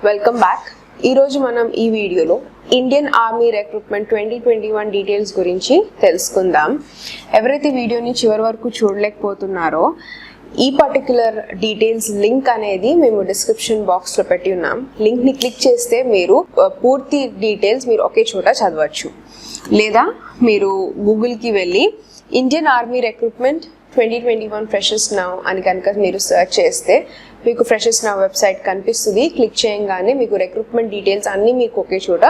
Welcome back. ఈరోజు మనం ఈ వీడియోలో ఇండియన్ ఆర్మీ రిక్రూట్మెంట్ 2021 డీటెయిల్స్ గురించి తెలుసుకుందాం. ఎవరైతే వీడియోని చివరి వరకు చూడలేకపోతున్నారో ఈ పర్టికులర్ డీటెయిల్స్ లింక్ అనేది మేము డిస్క్రిప్షన్ బాక్స్లో పెట్టి ఉన్నాం. లింక్ని క్లిక్ చేస్తే మీరు పూర్తి డీటెయిల్స్ మీరు ఒకే చోట చదవచ్చు. లేదా మీరు గూగుల్కి వెళ్ళి Indian army recruitment 2021 freshers now అని కనుక మీరు సెర్చ్ చేస్తే మీకు ఫ్రెషర్స్ నౌ వెబ్సైట్ కనిపిస్తుంది. క్లిక్ చేయగానే మీకు రిక్రూట్మెంట్ డీటెయిల్స్ అన్నీ మీకు ఒకే చోట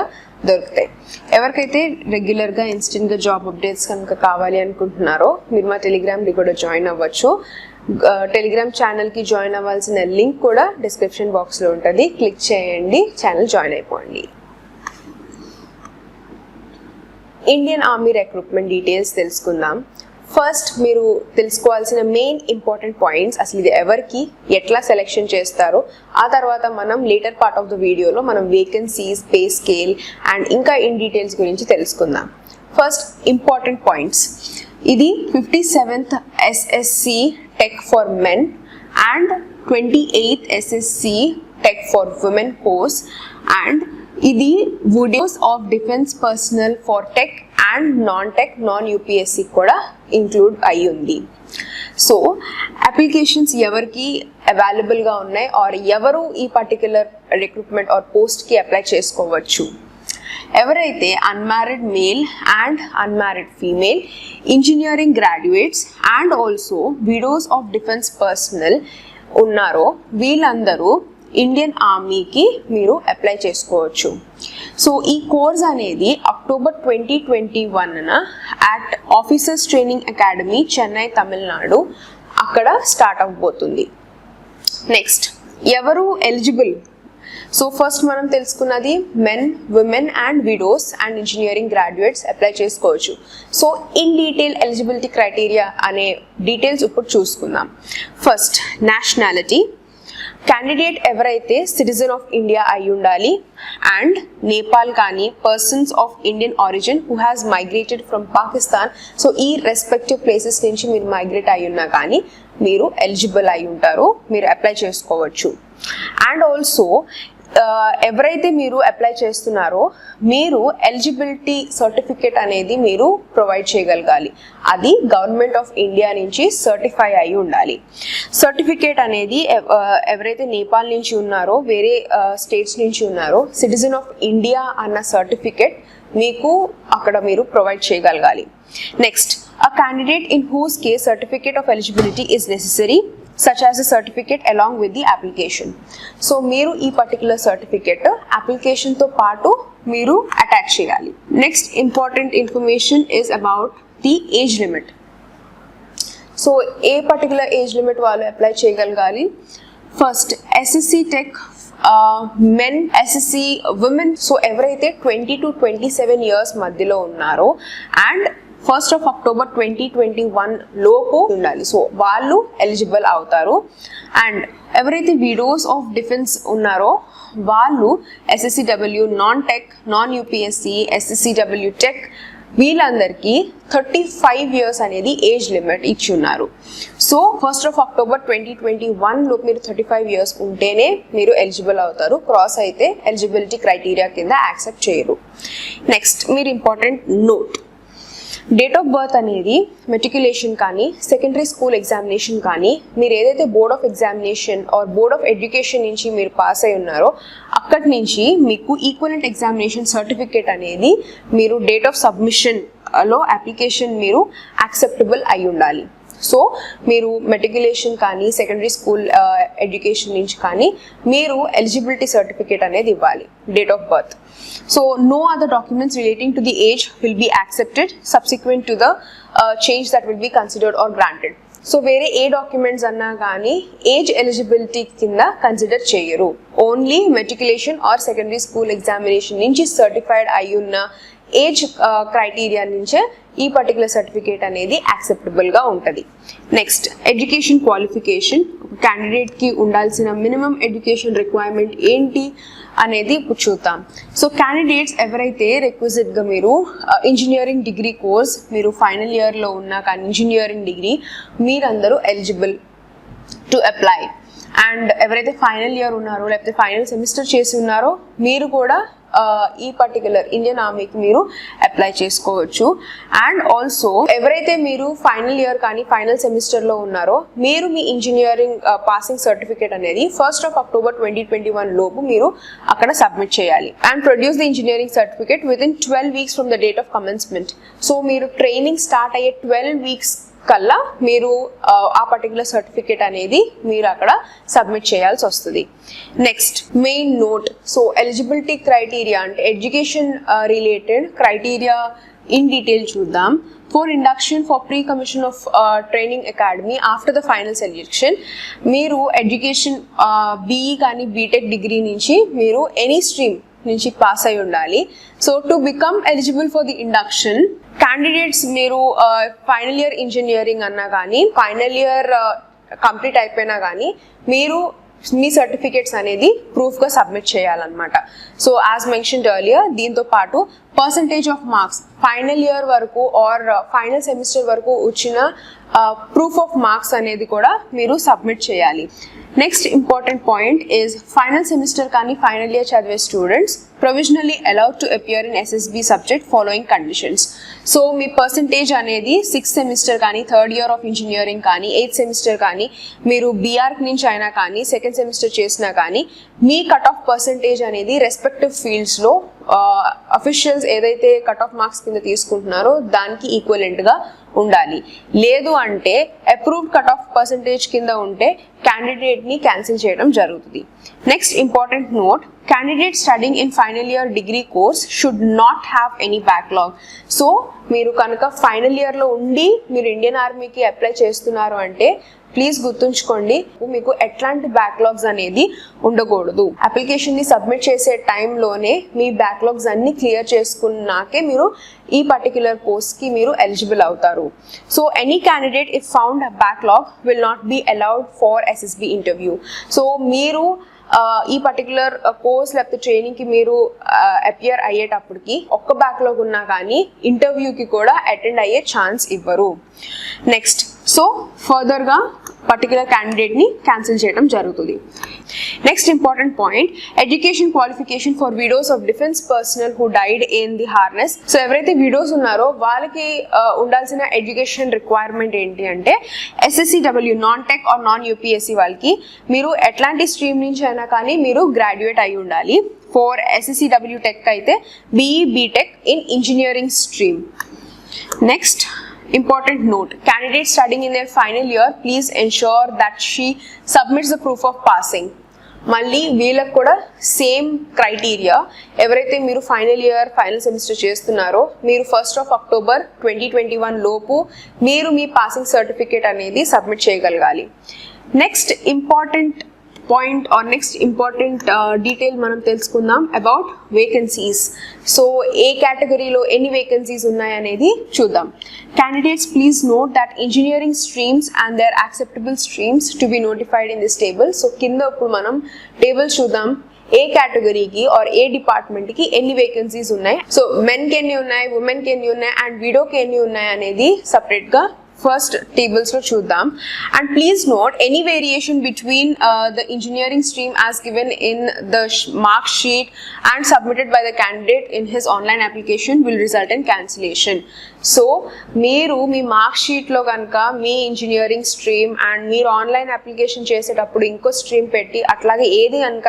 దొరుకుతాయి. ఎవరికైతే రెగ్యులర్గా ఇన్స్టెంట్గా జాబ్ అప్డేట్స్ కనుక కావాలి అనుకుంటున్నారో మీరు మా టెలిగ్రామ్కి కూడా జాయిన్ అవ్వచ్చు. టెలిగ్రామ్ ఛానల్కి జాయిన్ అవ్వాల్సిన లింక్ కూడా డిస్క్రిప్షన్ బాక్స్లో ఉంటుంది. క్లిక్ చేయండి, ఛానల్ జాయిన్ అయిపోండి. ఇండియన్ ఆర్మీ రిక్రూట్మెంట్ డీటెయిల్స్ తెలుసుకుందాం. ఫస్ట్ మీరు తెలుసుకోవాల్సిన మెయిన్ ఇంపార్టెంట్ పాయింట్స్, అసలు ఇది ఎవరికి ఎట్లా సెలెక్షన్ చేస్తారో, ఆ తర్వాత మనం లేటర్ పార్ట్ ఆఫ్ ద వీడియోలో మనం వేకెన్సీస్, పే స్కేల్ అండ్ ఇంకా ఇన్ డీటెయిల్స్ గురించి తెలుసుకుందాం. ఫస్ట్ ఇంపార్టెంట్ పాయింట్స్, ఇది 57th SSC tech for men and 28th SSC tech for women course and ఇది widows of defence personnel for tech and non UPSC కూడా include అయి ఉంది. So applications ఎవరికి అవైలబుల్గా ఉన్నాయి ఆర్ ఎవరు ఈ పర్టిక్యులర్ రిక్రూట్మెంట్ ఆర్ పోస్ట్కి అప్లై చేసుకోవచ్చు? ఎవరైతే unmarried male and unmarried female, engineering graduates and also widows of defence personal ఉన్నారో వీళ్ళందరూ ఇండియన్ ఆర్మీకి మీరు అప్లై చేసుకోవచ్చు. సో ఈ కోర్స్ అనేది అక్టోబర్ 2021న at officers training academy, Chennai, Tamil Nadu start అవ్వబోతుంది. నెక్స్ట్ ఎవరు ఎలిజిబుల్? సో ఫస్ట్ మనం తెలుసుకున్నది men, women and widows and engineering graduates apply చేసుకోవచ్చు. So in detail eligibility criteria అనే డీటెయిల్స్ ఇప్పుడు చూసుకుందాం. ఫస్ట్ నేషనాలిటీ, క్యాండిడేట్ ఎవరైతే సిటిజన్ ఆఫ్ ఇండియా అయి ఉండాలి అండ్ నేపాల్ కానీ persons of Indian origin who has migrated from Pakistan. So ఈ రెస్పెక్టివ్ ప్లేసెస్ నుంచి మీరు మైగ్రేట్ అయి ఉన్నా కానీ మీరు ఎలిజిబుల్ అయి ఉంటారు, మీరు అప్లై చేసుకోవచ్చు. అండ్ ఆల్సో ఎవరైతే మీరు అప్లై చేస్తున్నారో మీరు ఎలిజిబిలిటీ సర్టిఫికేట్ అనేది మీరు ప్రొవైడ్ చేయగలగాలి. అది గవర్నమెంట్ ఆఫ్ ఇండియా నుంచి సర్టిఫై అయి ఉండాలి. సర్టిఫికేట్ అనేది ఎవరైతే నేపాల్ నుంచి ఉన్నారో, వేరే స్టేట్స్ నుంచి ఉన్నారో, సిటిజన్ ఆఫ్ ఇండియా అన్న సర్టిఫికేట్ మీకు అక్కడ మీరు ప్రొవైడ్ చేయగలగాలి. Next, a candidate in whose case certificate of eligibility is necessary such as a certificate along with the application. So మీరు ఈ పర్టికులర్ సర్టిఫికేట్ అప్లికేషన్తో పాటు మీరు అటాచ్ చేయాలి. Next important information is about the age limit. So A particular age limit వాళ్ళు apply చేయగలగాలి? First SSC tech men, SSC women. So ఎవరైతే 20 to 27 years మధ్యలో ఉన్నారో అండ్ 1st of October 2021 లోపు ఉండాలి. సో వాళ్ళు ఎలిజిబుల్ అవుతారు. అండ్ ఎవరైతే విడోస్ ఆఫ్ డిఫెన్స్ ఉన్నారో వాళ్ళు SSCW, non tech, non UPSC, SSCW tech వీళ్ళందరికీ 35 ఇయర్స్ అనేది ఏజ్ లిమిట్ ఇచ్చి ఉన్నారు. సో 1st of October 2021 లోపు మీరు 35 ఇయర్స్ ఉంటేనే మీరు ఎలిజిబుల్ అవుతారు. క్రాస్ అయితే ఎలిజిబిలిటీ క్రైటీరియా కింద యాక్సెప్ట్ చేయరు. నెక్స్ట్ మీరు important note, date of birth అనేది మెట్రికులేషన్ కానీ సెకండరీ స్కూల్ ఎగ్జామినేషన్ కానీ మీరు ఏదైతే board of examination or board of education నుంచి మీరు పాస్ అయి ఉన్నారో అక్కడి నుంచి మీకు ఈక్వలెంట్ ఎగ్జామినేషన్ సర్టిఫికేట్ అనేది మీరు డేట్ ఆఫ్ సబ్మిషన్లో అప్లికేషన్ మీరు యాక్సెప్టబుల్ అయి ఉండాలి. సో మీరు మెట్రికులేషన్ కానీ సెకండరీ స్కూల్ ఎడ్యుకేషన్ నుంచి కానీ మీరు ఎలిజిబిలిటీ సర్టిఫికేట్ అనేది ఇవ్వాలి, date of birth. So no other documents relating to the age will be accepted subsequent to the change that will be considered or granted. So వేరే ఏ documents అన్నా కానీ age eligibility కింద consider చేయరు. Only matriculation or secondary school examination నుంచి certified అయి ఉన్న age criteria నుంచే ఈ పర్టికులర్ సర్టిఫికేట్ అనేది యాక్సెప్టబుల్గా ఉంటుంది. నెక్స్ట్ ఎడ్యుకేషన్ క్వాలిఫికేషన్, క్యాండిడేట్కి ఉండాల్సిన మినిమం ఎడ్యుకేషన్ రిక్వైర్మెంట్ ఏంటి అనేది ఇప్పుడు చూద్దాం. సో క్యాండిడేట్స్ ఎవరైతే రిక్విజిట్గా మీరు ఇంజనీరింగ్ డిగ్రీ కోర్స్ మీరు ఫైనల్ ఇయర్లో ఉన్నా కానీ ఇంజనీరింగ్ డిగ్రీ మీరందరూ ఎలిజిబుల్ టు అప్లై. అండ్ ఎవరైతే ఫైనల్ ఇయర్ ఉన్నారో లేకపోతే ఫైనల్ సెమిస్టర్ చేసి ఉన్నారో మీరు కూడా ఈ పర్టికులర్ ఇండియన్ ఆర్మీకి మీరు అప్లై చేసుకోవచ్చు. అండ్ ఆల్సో ఎవరైతే మీరు ఫైనల్ ఇయర్ కానీ ఫైనల్ సెమిస్టర్లో ఉన్నారో మీరు మీ ఇంజనీరింగ్ పాసింగ్ సర్టిఫికేట్ అనేది 1st of October 2021 లోపు మీరు అక్కడ సబ్మిట్ చేయాలి. And produce the engineering certificate with in 12 weeks from the date of commencement. So మీరు ట్రైనింగ్ స్టార్ట్ అయ్యే 12 weeks కల్లా మీరు ఆ పర్టికులర్ సర్టిఫికేట్ అనేది మీరు అక్కడ సబ్మిట్ చేయాల్సి వస్తుంది. Next main note. So eligibility criteria అంటే education related criteria in detail చూద్దాం. For induction for pre commission of training academy after the final selection మీరు ఎడ్యుకేషన్ బీఈ కానీ బీటెక్ డిగ్రీ నుంచి మీరు ఎనీ స్ట్రీమ్ నుంచి పాస్ అయి ఉండాలి. So to become eligible for the induction candidates మీరు final year engineering అన్నా కానీ ఫైనల్ ఇయర్ కంప్లీట్ అయిపోయినా కానీ మీరు మీ సర్టిఫికేట్స్ అనేది ప్రూఫ్గా సబ్మిట్ చేయాలన్నమాట. సో యాజ్ మెన్షన్డ్ ఎర్లియర్ దీంతో పాటు percentage of marks final year వరకు ఆర్ ఫైనల్ సెమిస్టర్ వరకు వచ్చిన ప్రూఫ్ ఆఫ్ మార్క్స్ అనేది కూడా మీరు సబ్మిట్ చేయాలి. Next important point is final semester కానీ ఫైనల్ ఇయర్ చదివే students provisionally allowed to appear in SSB subject following conditions. So me percentage అనేది 6th సెమిస్టర్ కానీ 3rd ఇయర్ ఆఫ్ ఇంజనీరింగ్ కానీ 8th semester కానీ మీరు బీఆర్క్ నుంచి అయినా కానీ 2nd సెమిస్టర్ చేసినా కానీ మీ కట్ ఆఫ్ పర్సంటేజ్ అనేది రెస్పెక్టివ్ ఫీల్డ్స్లో అఫీషియల్స్ ఏదైతే కట్ ఆఫ్ మార్క్స్ కింద తీసుకుంటున్నారో దానికి ఈక్వలెంట్గా ఉండాలి. లేదు అంటే అప్రూవ్డ్ కట్ ఆఫ్ పర్సంటేజ్ కింద ఉంటే క్యాండిడేట్ని క్యాన్సిల్ చేయడం జరుగుతుంది. Next important note. Candidate studying in final year degree course should not have any backlog. So మీరు కనుక ఫైనల్ ఇయర్లో ఉండి మీరు ఇండియన్ ఆర్మీకి అప్లై చేస్తున్నారు అంటే ప్లీజ్ గుర్తుంచుకోండి మీకు ఎట్లాంటి బ్యాక్లాగ్స్ అనేది ఉండకూడదు. అప్లికేషన్ని సబ్మిట్ చేసే టైంలోనే మీ బ్యాక్లాగ్స్ అన్ని క్లియర్ చేసుకున్నాకే మీరు ఈ పర్టిక్యులర్ పోస్ట్కి మీరు ఎలిజిబుల్ అవుతారు. So any candidate if found backlog will not be allowed for SSB interview. So మీరు ఈ పర్టికులర్ కోర్స్ లేకపోతే ట్రైనింగ్కి మీరు అపియర్ అయ్యేటప్పటికి ఒక్క బ్యాక్లాగ్ ఉన్నా కానీ ఇంటర్వ్యూకి కూడా అటెండ్ అయ్యే ఛాన్స్ ఇవ్వరు. నెక్స్ట్ సో ఫర్దర్గా పర్టికులర్ క్యాండిడేట్ని క్యాన్సిల్ చేయడం జరుగుతుంది. Next important point education qualification for widows of defence personnel who died in the harness. So ఎవరైతే విడోస్ ఉన్నారో వాళ్ళకి ఉండాల్సిన ఎడ్యుకేషన్ రిక్వైర్మెంట్ ఏంటి అంటే SSCW non tech or non UPSC వాళ్ళకి మీరు ఎట్లాంటి స్ట్రీమ్ నుంచి అయినా కానీ మీరు గ్రాడ్యుయేట్ అయి ఉండాలి. ఫర్ SSCW టెక్ అయితే BE BTech in engineering stream. Next important note. Candidates studying in their final year, please ensure that she submits the proof of passing. మళ్ళీ వీళ్ళకి కూడా సేమ్ క్రైటీరియా. ఎవరైతే మీరు ఫైనల్ ఇయర్ ఫైనల్ సెమిస్టర్ చేస్తున్నారో మీరు 1st of October 2021 లోపు మీరు మీ పాసింగ్ సర్టిఫికేట్ అనేది సబ్మిట్ చేయగలగాలి. Next important point or next important detail మనం తెలుసుకుందాం అబౌట్ వేకెన్సీస్. సో ఏ కేటగిరీలో ఎన్ని వేకెన్సీస్ ఉన్నాయనేది చూద్దాం. Candidates please note that engineering streams and their acceptable streams to be notified in this table. So కింద ఇప్పుడు మనం టేబుల్ చూద్దాం ఏ కేటగిరీకి ఆర్ ఏ డిపార్ట్మెంట్కి ఎన్ని వేకెన్సీస్ ఉన్నాయి. సో మెన్కి ఎన్ని ఉన్నాయి, ఉమెన్కి ఎన్ని ఉన్నాయి అండ్ విడోకి ఎన్ని ఉన్నాయి అనేది సపరేట్గా ఫస్ట్ టేబుల్స్ లో చూద్దాం. And please note any variation between the engineering stream as given in the mark sheet and submitted by the candidate in his online application will result in cancellation. So మీరు మీ mark షీట్లో కనుక మీ engineering stream and మీరు online application చేసేటప్పుడు ఇంకో stream పెట్టి అట్లాగే ఏది కనుక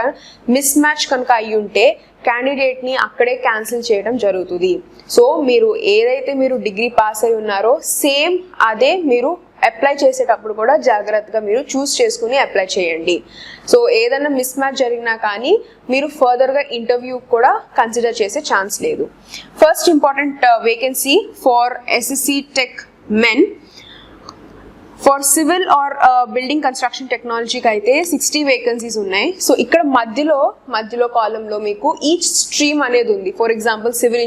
మిస్ మ్యాచ్ కనుక అయ్యి ఉంటే క్యాండిడేట్ని అక్కడే క్యాన్సిల్ చేయడం జరుగుతుంది. సో మీరు ఏదైతే మీరు డిగ్రీ పాస్ అయి ఉన్నారో సేమ్ అదే మీరు అప్లై చేసేటప్పుడు కూడా జాగ్రత్తగా మీరు చూస్ చేసుకుని అప్లై చేయండి. సో ఏదైనా మిస్ మ్యాచ్ జరిగినా కానీ మీరు ఫర్దర్గా ఇంటర్వ్యూ కూడా కన్సిడర్ చేసే ఛాన్స్ లేదు. First important vacancy for SSC Tech men. For civil or building construction టెక్నాలజీకి అయితే 60 వేకెన్సీస్ ఉన్నాయి. సో ఇక్కడ మధ్యలో కాలంలో మీకు ఈచ్ స్ట్రీమ్ అనేది ఉంది. For example civil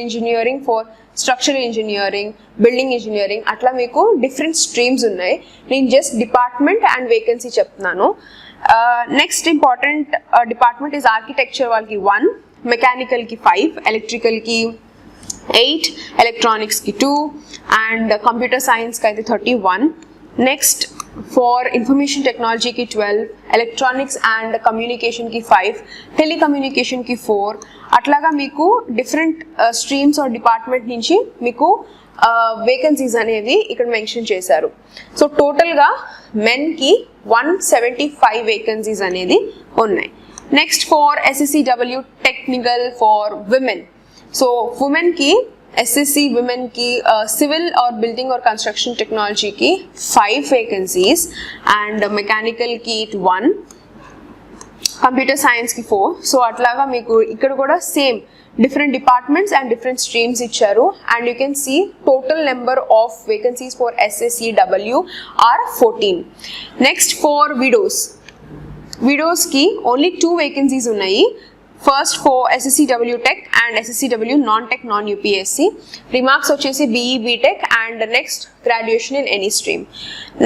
engineering for structural engineering, building engineering అట్లా మీకు డిఫరెంట్ స్ట్రీమ్స్ ఉన్నాయి. నేను జస్ట్ డిపార్ట్మెంట్ అండ్ వేకెన్సీ చెప్తున్నాను. Next important department is architecture వాళ్ళకి 1, మెకానికల్కి 5, ఎలక్ట్రికల్కి 8, ఎలక్ట్రానిక్స్కి 2 అండ్ కంప్యూటర్ సైన్స్కి అయితే 31. నెక్స్ట్ ఫర్ ఇన్ఫర్మేషన్ టెక్నాలజీకి 12, ఎలక్ట్రానిక్స్ అండ్ కమ్యూనికేషన్కి 5, టెలికమ్యూనికేషన్కి 4, అట్లాగా మీకు డిఫరెంట్ స్ట్రీమ్స్ ఆర్ డిపార్ట్మెంట్ నుంచి మీకు వేకెన్సీస్ అనేవి ఇక్కడ మెన్షన్ చేశారు. సో టోటల్గా మెన్కి 175 వేకెన్సీస్ అనేది ఉన్నాయి. Next for SSCW technical for women. So ఉమెన్కి SSC విమెన్కి civil or building or construction టెక్నాలజీకి 5 వేకెన్సీస్ అండ్ మెకానికల్కి 1, కంప్యూటర్ సైన్స్కి 4. సో అట్లాగా మీకు ఇక్కడ కూడా same different departments and different streams ఇచ్చారు. And you can see total number of vacancies for SSCW are 14. Next for విడోస్కి ఓన్లీ 2 వేకెన్సీస్ ఉన్నాయి. First for SSCW tech and SSCW non UPSC. Remarks వచ్చేసి BE BTech and next graduation in any stream.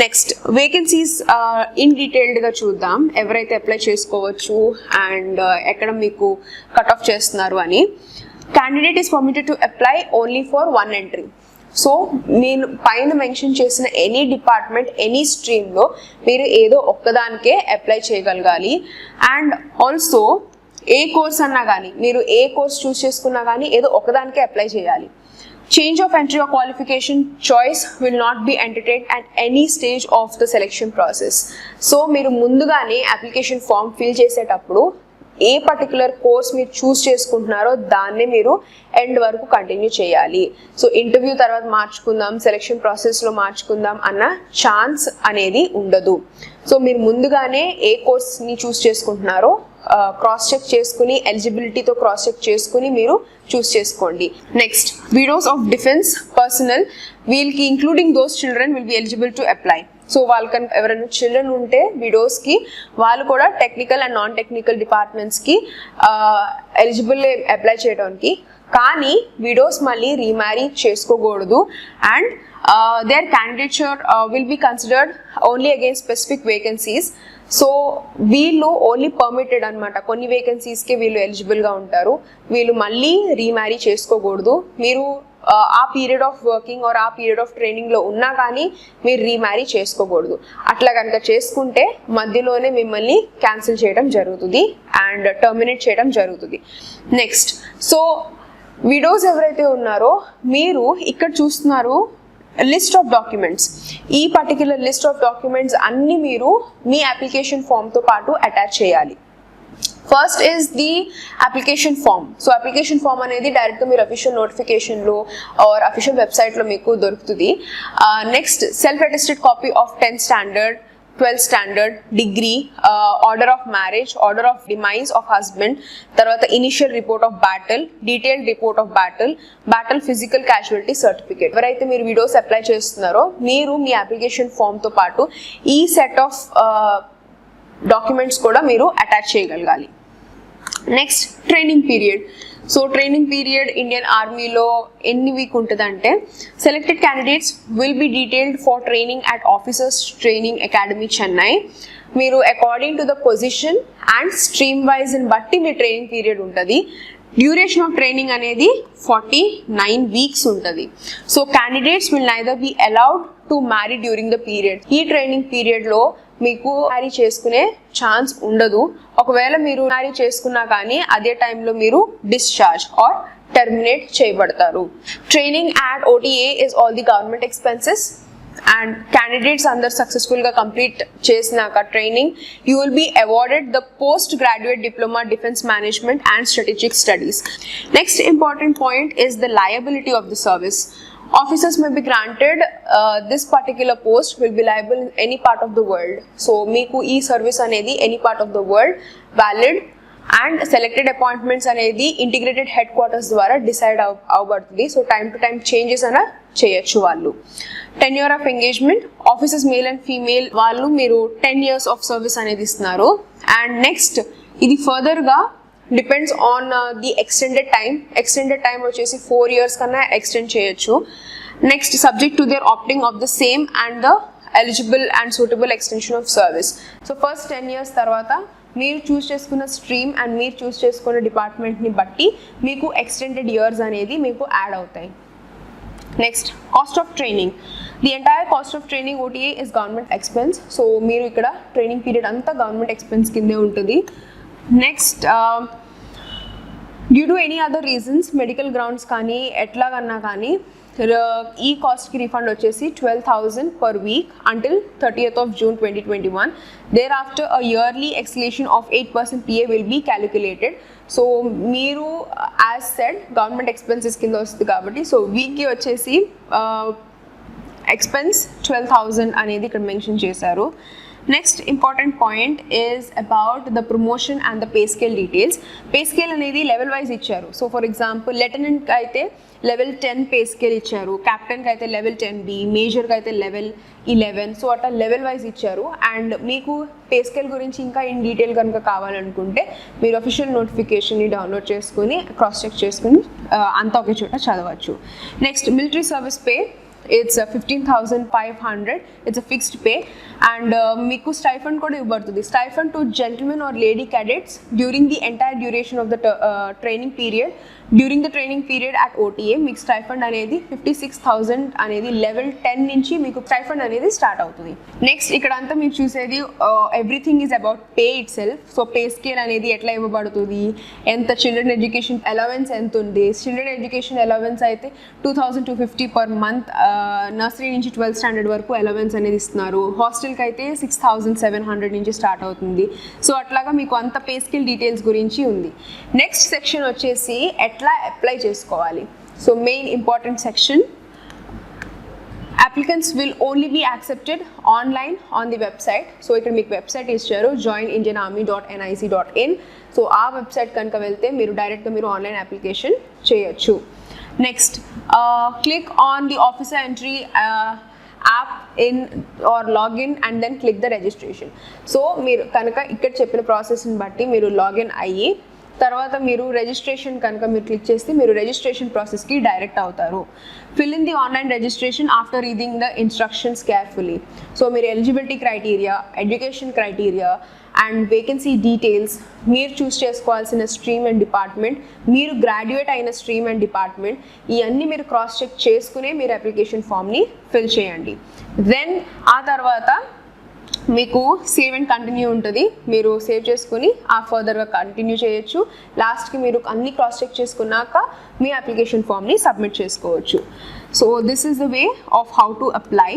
Next vacancies in డీటెయిల్డ్గా చూద్దాం, ఎవరైతే apply చేసుకోవచ్చు and ఎక్కడ మీకు cut off చేస్తున్నారు అని. Candidate is permitted to apply only for 1 entry. So నేను పైన మెన్షన్ చేసిన ఎనీ డిపార్ట్మెంట్ ఎనీ స్ట్రీమ్లో మీరు ఏదో ఒక్కదానికే అప్లై చేయగలగాలి. అండ్ ఆల్సో ఏ కోర్స్ అన్నా కానీ మీరు ఏ కోర్స్ చూస్ చేసుకున్నా కానీ ఏదో ఒకదానికే అప్లై చేయాలి. Change of entry or qualification choice will not be entertained at any stage of the selection process. So మీరు ముందుగానే అప్లికేషన్ ఫామ్ ఫిల్ చేసేటప్పుడు ఏ పర్టికులర్ కోర్స్ మీరు చూస్ చేసుకుంటున్నారో దాన్నే మీరు ఎండ్ వరకు కంటిన్యూ చేయాలి. సో ఇంటర్వ్యూ తర్వాత మార్చుకుందాం, సెలెక్షన్ ప్రాసెస్లో మార్చుకుందాం అన్న ఛాన్స్ అనేది ఉండదు. సో మీరు ముందుగానే ఏ కోర్స్ని చూస్ చేసుకుంటున్నారో క్రాస్ చెక్ చేసుకుని ఎలిజిబిలిటీతో క్రాస్ చెక్ చేసుకుని మీరు చూస్ చేసుకోండి. Next widows of defence personnel, వీళ్ళకి including those children will be eligible to apply. So వాళ్ళకని ఎవరైనా చిల్డ్రన్ ఉంటే విడోస్కి వాళ్ళు కూడా టెక్నికల్ అండ్ నాన్ టెక్నికల్ డిపార్ట్మెంట్స్కి ఎలిజిబుల్ అప్లై చేయడానికి. కానీ విడోస్ మళ్ళీ రీమ్యారీ చేసుకోకూడదు and their candidature will be considered only against specific vacancies. So వీళ్ళు ఓన్లీ పర్మిటెడ్ అనమాట, కొన్ని వేకెన్సీస్కి వీళ్ళు ఎలిజిబుల్గా ఉంటారు. వీళ్ళు మళ్ళీ రీమ్యారీ చేసుకోకూడదు. మీరు ఆ పీరియడ్ ఆఫ్ వర్కింగ్ ఆర్ ఆ పీరియడ్ ఆఫ్ ట్రైనింగ్లో ఉన్నా కానీ మీరు రీమ్యారీ చేసుకోకూడదు. అట్లా కనుక చేసుకుంటే మధ్యలోనే మిమ్మల్ని క్యాన్సిల్ చేయడం జరుగుతుంది అండ్ టర్మినేట్ చేయడం జరుగుతుంది. నెక్స్ట్ సో విడోస్ ఎవరైతే ఉన్నారో మీరు ఇక్కడ చూస్తున్నారు లిస్ట్ ఆఫ్ డాక్యుమెంట్స్. ఈ పర్టిక్యులర్ లిస్ట్ ఆఫ్ డాక్యుమెంట్స్ అన్ని మీరు మీ అప్లికేషన్ ఫామ్తో పాటు అటాచ్ చేయాలి. First is the application form. So application form అనేది డైరెక్ట్గా మీరు అఫీషియల్ నోటిఫికేషన్లో ఆర్ అఫీషియల్ వెబ్సైట్లో మీకు దొరుకుతుంది. Next self attested copy of 10th standard, 12th standard, degree, order of marriage, order of demise of husband, తర్వాత initial report of battle, detailed report of battle physical casualty certificate. ఎవరైతే మీరు widows apply చేస్తున్నారో మీరు మీ application ఫామ్తో పాటు ఈ set of documents కూడా మీరు అటాచ్ చేయగలగాలి. Next training period. So training period Indian ఆర్మీలో ఎన్ని వీక్ ఉంటుందంటే selected candidates will be detailed for training at officers training academy Chennai. మీరు according to the position and stream wise బట్టి మీ ట్రైనింగ్ పీరియడ్ ఉంటుంది. డ్యూరేషన్ ఆఫ్ ట్రైనింగ్ అనేది 49 weeks ఉంటుంది. So candidates will neither be allowed to marry during the period. ఈ training పీరియడ్లో మీకు marry చేసుకునే ఛాన్స్ ఉండదు. ఒకవేళ మీరు మ్యారీ చేసుకున్నా కానీ అదే టైంలో మీరు డిశ్చార్జ్ ఆర్ టర్మినేట్ చేయబడతారు. Training and OTA is all the government expenses. And candidates అందరు సక్సెస్ఫుల్గా కంప్లీట్ చేసినాక training you will be awarded the post graduate diploma defence management and strategic studies. Next important point is the liability of the service. Officers may be granted this particular post will be liable in any part of the world. So meeku ee service anedi any part of the world valid and selected appointments anedi integrated headquarters ద్వారా decide అవబడుతుంది. So time to time changes అన చేయొచ్చు వాళ్ళు. Tenure of engagement officers male and female వాళ్ళు మీరు 10 years of service అనేది ఇస్తున్నారు. And next ఇది ఫర్దర్గా depends on the extended time వచ్చేసి 4 years కన్నా ఎక్స్టెండ్ చేయొచ్చు. Next subject to their opting of the same and the eligible and suitable extension of service. So first 10 years తర్వాత మీరు చూస్ చేసుకున్న స్ట్రీమ్ అండ్ మీరు చూస్ చేసుకున్న డిపార్ట్మెంట్ని బట్టి మీకు ఎక్స్టెండెడ్ ఇయర్స్ అనేది మీకు యాడ్ అవుతాయి. Next cost of training. The entire cost of training OTA is government expense. So మీరు ఇక్కడ ట్రైనింగ్ పీరియడ్ అంతా గవర్నమెంట్ ఎక్స్పెన్స్ కిందే ఉంటుంది. Next due to any other reasons medical grounds కానీ ఎట్లాగన్నా కానీ ఈ కాస్ట్కి రీఫండ్ వచ్చేసి 12,000 per week until 30th of June 2021. Thereafter a yearly escalation of 8% PA will be calculated. So మీరు యాజ్ సెడ్ గవర్నమెంట్ ఎక్స్పెన్సెస్ కింద వస్తుంది కాబట్టి సో వీక్కి వచ్చేసి ఎక్స్పెన్స్ 12,000 అనేది ఇక్కడ మెన్షన్ చేశారు. Next important point is about the promotion and the pay scale details. Pay scale అనేది లెవెల్ వైజ్ ఇచ్చారు. సో ఫర్ ఎగ్జాంపుల్ లెఫ్టినెంట్కి అయితే లెవెల్ 10 పే స్కేల్ ఇచ్చారు, క్యాప్టెన్కి అయితే లెవెల్ 10B, మేజర్కి అయితే లెవెల్ 11. సో అట్లా లెవెల్ వైజ్ ఇచ్చారు. అండ్ మీకు పే స్కేల్ గురించి ఇంకా ఇన్ డీటెయిల్ కనుక కావాలనుకుంటే మీరు అఫీషియల్ నోటిఫికేషన్ని డౌన్లోడ్ చేసుకుని క్రాస్ చెక్ చేసుకుని అంతా ఒకే చోట చదవచ్చు. Next military service pay, it's 15,500. it's a fixed pay and మీకు స్టైఫండ్ కూడా ఇవ్వబడుతుంది. Stipend to gentlemen or lady cadets during the entire duration of the training period. During the training period at OTA మీకు stipend అనేది 56,000 అనేది level 10 నుంచి మీకు stipend అనేది start అవుతుంది. నెక్స్ట్ ఇక్కడ అంతా మీరు చూసేది everything is about pay it self. So pay scale అనేది ఎట్లా ఇవ్వబడుతుంది, ఎంత చిల్డ్రన్ ఎడ్యుకేషన్ అలవెన్స్ ఎంత ఉంది. చిల్డ్రన్ ఎడ్యుకేషన్ అలవెన్స్ అయితే 2,250 per month, నర్సరీ నుంచి 12th స్టాండర్డ్ వరకు అలవెన్స్ అనేది ఇస్తున్నారు. హాస్టల్కి అయితే 6,700 నుంచి స్టార్ట్ అవుతుంది. సో అట్లాగా మీకు అంత పే స్కేల్ డీటెయిల్స్ గురించి ఉంది. నెక్స్ట్ సెక్షన్ వచ్చేసి ఎట్లా అప్లై చేసుకోవాలి. So main important section, applicants will only be accepted online on the website. So ఇక్కడ మీకు వెబ్సైట్ ఇచ్చారు joinindianarmy.nic.in. సో ఆ వెబ్సైట్ కనుక వెళ్తే మీరు డైరెక్ట్గా మీరు ఆన్లైన్ అప్లికేషన్ చేయొచ్చు. Next click on the officer entry app in or login and then click the registration. So మీరు కనుక ఇక్కడ చెప్పిన ప్రాసెస్ని బట్టి మీరు లాగిన్ అయ్యి తర్వాత మీరు రిజిస్ట్రేషన్ కనుక మీరు క్లిక్ చేస్తే మీరు రిజిస్ట్రేషన్ ప్రాసెస్కి డైరెక్ట్ అవుతారు. Fill in the online registration after reading the instructions carefully. So మీరు eligibility criteria, education criteria and vacancy details, మీరు చూస్ చేసుకోవాల్సిన స్ట్రీమ్ అండ్ డిపార్ట్మెంట్, మీరు గ్రాడ్యుయేట్ అయిన స్ట్రీమ్ అండ్ డిపార్ట్మెంట్, ఇవన్నీ మీరు క్రాస్ చెక్ చేసుకునే మీరు అప్లికేషన్ ఫామ్ని ఫిల్ చేయండి. దెన్ ఆ తర్వాత మీకు సేవ్ అండ్ కంటిన్యూ ఉంటుంది. మీరు సేవ్ చేసుకుని ఫర్దర్గా కంటిన్యూ చేయొచ్చు. లాస్ట్కి మీరు అన్ని క్రాస్ చెక్ చేసుకున్నాక మీ అప్లికేషన్ ఫామ్ని సబ్మిట్ చేసుకోవచ్చు. So this is the way of how to apply.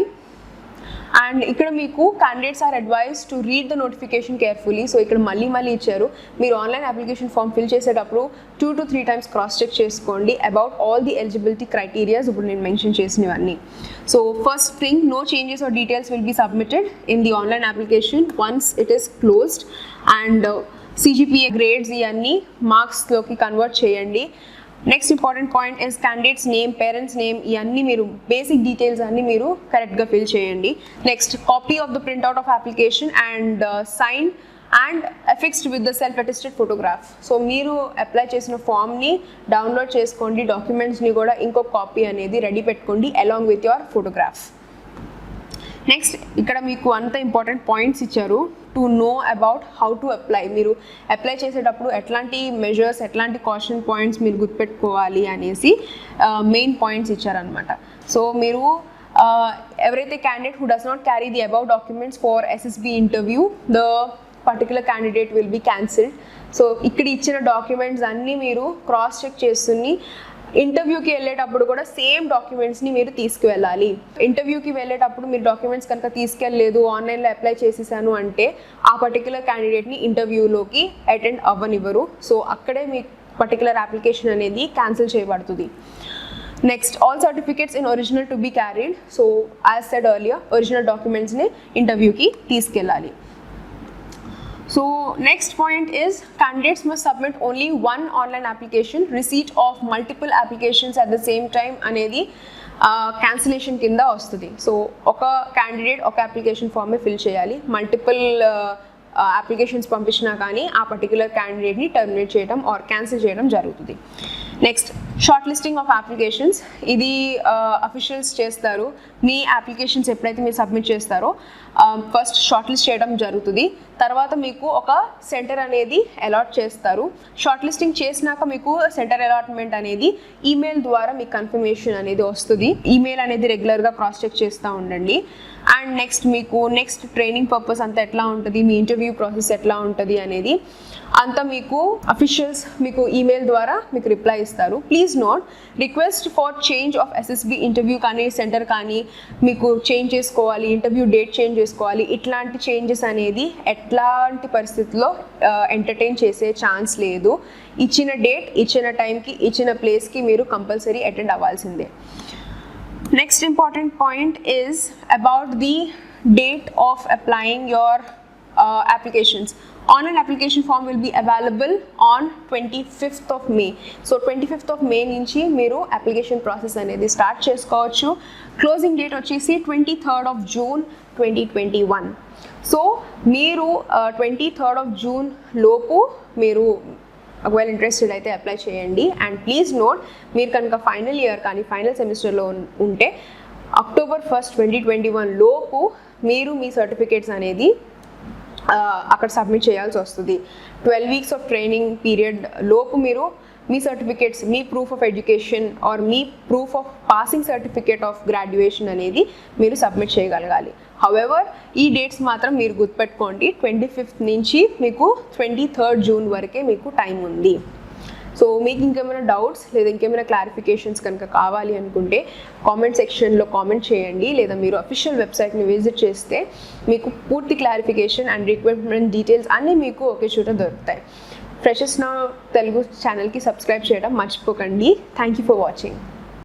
And ఇక్కడ మీకు candidates are advise to read the notification carefully. So ఇక్కడ మళ్ళీ ఇచ్చారు, మీరు ఆన్లైన్ అప్లికేషన్ ఫామ్ ఫిల్ చేసేటప్పుడు 2 to 3 times క్రాస్ చెక్ చేసుకోండి about all the eligibility criterias ఇప్పుడు నేను మెన్షన్ చేసినవన్నీ. So first thing, no changes or details will be submitted in the online application once it is closed. And CGPA grades ఇవన్నీ మార్క్స్లోకి convert చేయండి. Next important point is candidates name, parents name, ఇవన్నీ మీరు basic details అన్నీ మీరు కరెక్ట్గా fill చేయండి. Next copy of the printout of application and sign and affixed with the self attested photograph. So మీరు అప్లై చేసిన ఫామ్ని డౌన్లోడ్ చేసుకోండి, డాక్యుమెంట్స్ని కూడా ఇంకో కాపీ అనేది రెడీ పెట్టుకోండి along with your photograph. Next ఇక్కడ మీకు అంత ఇంపార్టెంట్ పాయింట్స్ ఇచ్చారు to know about how to apply. మీరు అప్లై చేసేటప్పుడు ఎట్లాంటి మెజర్స్, ఎట్లాంటి కాషన్ పాయింట్స్ మీరు గుర్తుపెట్టుకోవాలి అనేసి మెయిన్ పాయింట్స్ ఇచ్చారనమాట. సో మీరు ఎవరైతే candidate who does not carry the above documents for SSB interview, the particular candidate will be cancelled. So ఇక్కడ ఇచ్చిన డాక్యుమెంట్స్ అన్నీ మీరు క్రాస్ చెక్ చేస్తుని ఇంటర్వ్యూకి వెళ్ళేటప్పుడు కూడా సేమ్ డాక్యుమెంట్స్ని మీరు తీసుకువెళ్ళాలి. ఇంటర్వ్యూకి వెళ్ళేటప్పుడు మీరు డాక్యుమెంట్స్ కనుక తీసుకెళ్ళలేదు, ఆన్లైన్లో అప్లై చేసేసాను అంటే ఆ పర్టికులర్ క్యాండిడేట్ని ఇంటర్వ్యూలోకి అటెండ్ అవ్వనివ్వరు. సో అక్కడే మీ పర్టికులర్ అప్లికేషన్ అనేది క్యాన్సిల్ చేయబడుతుంది. Next, all certificates in original to be carried. So as said earlier, original డాక్యుమెంట్స్ని ఇంటర్వ్యూకి తీసుకెళ్ళాలి. So next point is candidates must submit only one online application. Receipt of multiple applications at the same time అనేది cancellation కింద వస్తుంది. So ఒక candidate ఒక application form fill చేయాలి. Multiple applications పంపించినా కానీ ఆ పర్టికులర్ క్యాండిడేట్ని టర్మినేట్ చేయడం ఆర్ క్యాన్సిల్ చేయడం జరుగుతుంది. Next, short listing of applications, ఇది అఫీషియల్స్ చేస్తారు. మీ అప్లికేషన్స్ ఎప్పుడైతే మీరు సబ్మిట్ చేస్తారో ఫస్ట్ షార్ట్ లిస్ట్ చేయడం జరుగుతుంది. తర్వాత మీకు ఒక సెంటర్ అనేది అలాట్ చేస్తారు. షార్ట్ లిస్టింగ్ చేసినాక మీకు సెంటర్ అలాట్మెంట్ అనేది ఈమెయిల్ ద్వారా మీకు కన్ఫర్మేషన్ అనేది వస్తుంది. ఈమెయిల్ అనేది రెగ్యులర్గా క్రాస్ చెక్ చేస్తూ ఉండండి. అండ్ నెక్స్ట్ ట్రైనింగ్ పర్పస్ అంతా ఎట్లా ఉంటుంది, మీ ఇంటర్వ్యూ ప్రాసెస్ ఎట్లా ఉంటుంది అనేది అంతా మీకు అఫీషియల్స్ మీకు ఈమెయిల్ ద్వారా మీకు రిప్లై ఇస్తారు. Please note, request for change of SSB interview కానీ సెంటర్ కానీ మీకు చేంజ్ చేసుకోవాలి, ఇంటర్వ్యూ డేట్ చేంజ్ చేసుకోవాలి, ఇట్లాంటి చేంజెస్ అనేది ఎట్లాంటి పరిస్థితుల్లో ఎంటర్టైన్ చేసే ఛాన్స్ లేదు. ఇచ్చిన డేట్, ఇచ్చిన టైంకి, ఇచ్చిన ప్లేస్కి మీరు కంపల్సరీ అటెండ్ అవ్వాల్సిందే. Next important point is about the date of applying your applications. Online application form will be available on 25th of May. So 25th of May నుంచి మీరు అప్లికేషన్ ప్రాసెస్ అనేది స్టార్ట్ చేసుకోవచ్చు. క్లోజింగ్ డేట్ వచ్చేసి 23rd of June 2021. So మీరు 23rd of June లోపు మీరు ఒకవేళ interested అయితే అప్లై చేయండి. అండ్ ప్లీజ్ నోట్, మీరు కనుక ఫైనల్ ఇయర్ కానీ ఫైనల్ సెమిస్టర్లో ఉంటే October 1st, 2021 లోపు మీరు మీ సర్టిఫికేట్స్ అనేది అక్కడ సబ్మిట్ చేయాల్సి వస్తుంది. 12 weeks ఆఫ్ ట్రైనింగ్ పీరియడ్ లోపు మీరు మీ సర్టిఫికేట్స్, మీ ప్రూఫ్ ఆఫ్ ఎడ్యుకేషన్ ఆర్ మీ proof of passing certificate of graduation అనేది మీరు సబ్మిట్ చేయగలగాలి. హౌఎవర్ ఈ డేట్స్ మాత్రం మీరు గుర్తుపెట్టుకోండి, 25th నుంచి మీకు 23rd June వరకే మీకు టైం ఉంది. సో మీకు ఇంకేమైనా డౌట్స్ లేదా ఇంకేమైనా క్లారిఫికేషన్స్ కనుక కావాలి అనుకుంటే కామెంట్ సెక్షన్లో కామెంట్ చేయండి, లేదా మీరు అఫీషియల్ వెబ్సైట్ని విజిట్ చేస్తే మీకు పూర్తి క్లారిఫికేషన్ అండ్ రిక్వైర్మెంట్ డీటెయిల్స్ అన్నీ మీకు ఒకే చోట దొరుకుతాయి. ఫ్రెషర్స్ నౌ తెలుగు ఛానల్కి సబ్స్క్రైబ్ చేయడం మర్చిపోకండి. Thank you for watching.